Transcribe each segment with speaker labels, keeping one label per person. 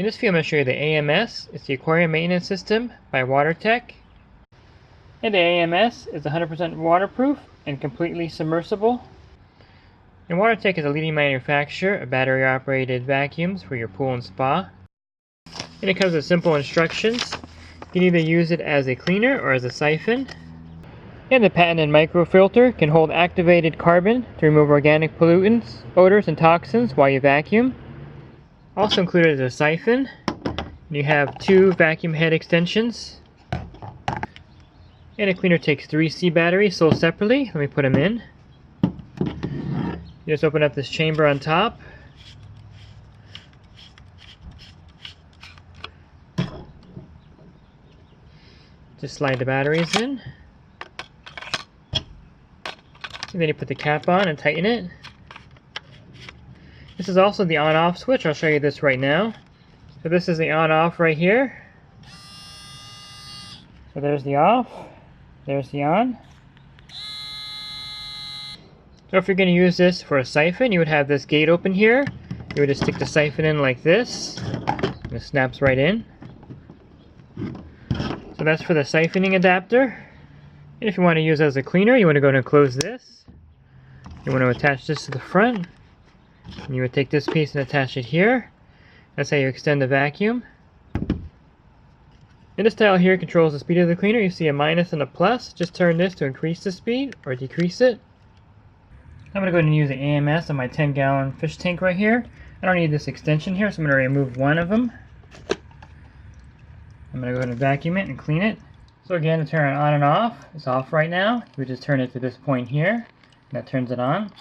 Speaker 1: this video I'm going to show you the AMS. It's the Aquarium Maintenance System by WaterTech. And the AMS is 100% waterproof and completely submersible. And WaterTech is a leading manufacturer of battery-operated vacuums for your pool and spa. And it comes with simple instructions. You can either use it as a cleaner or as a siphon. And the patented microfilter can hold activated carbon to remove organic pollutants, odors, and toxins while you vacuum. Also included is a siphon. You have 2 vacuum head extensions. And a cleaner takes 3 C batteries sold separately. Let me put them in. You just open up this chamber on top. Just slide the batteries in. And then you put the cap on and tighten it. This is also the on-off switch. I'll show you this right now. So this is the on-off right here. So there's the off. There's the on. So if you're going to use this for a siphon, you would have this gate open here. You would just stick the siphon in like this. And it snaps right in. So that's for the siphoning adapter. And if you want to use it as a cleaner, you want to go and close this. You want to attach this to the front. And you would take this piece and attach it here. That's how you extend the vacuum. And this dial here controls the speed of the cleaner. You see a minus and a plus. Just turn this to increase the speed or decrease it. I'm going to go ahead and use the AMS on my 10-gallon fish tank right here. I don't need this extension here, so I'm going to remove one of them. I'm going to go ahead and vacuum it and clean it. So again, to turn it on and off, it's off right now. We just turn it to this point here. That turns it on.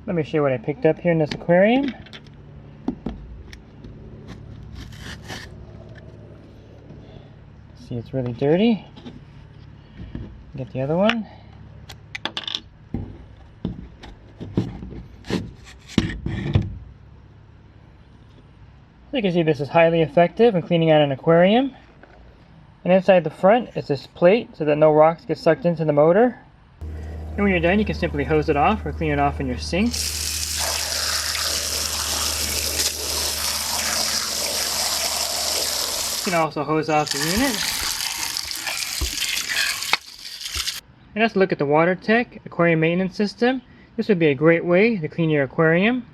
Speaker 1: Let me show you what I picked up here in this aquarium. See, it's really dirty. Get the other one. So you can see this is highly effective in cleaning out an aquarium. And inside the front is this plate so that no rocks get sucked into the motor. And when you're done, you can simply hose it off or clean it off in your sink. You can also hose off the unit. And let's look at the WaterTech Aquarium Maintenance System. This would be a great way to clean your aquarium.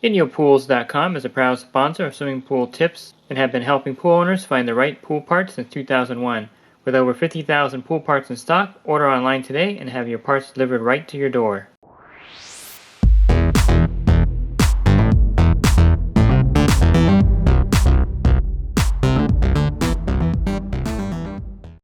Speaker 1: InyoPools.com is a proud sponsor of swimming pool tips and have been helping pool owners find the right pool parts since 2001. With over 50,000 pool parts in stock, order online today and have your parts delivered right to your door.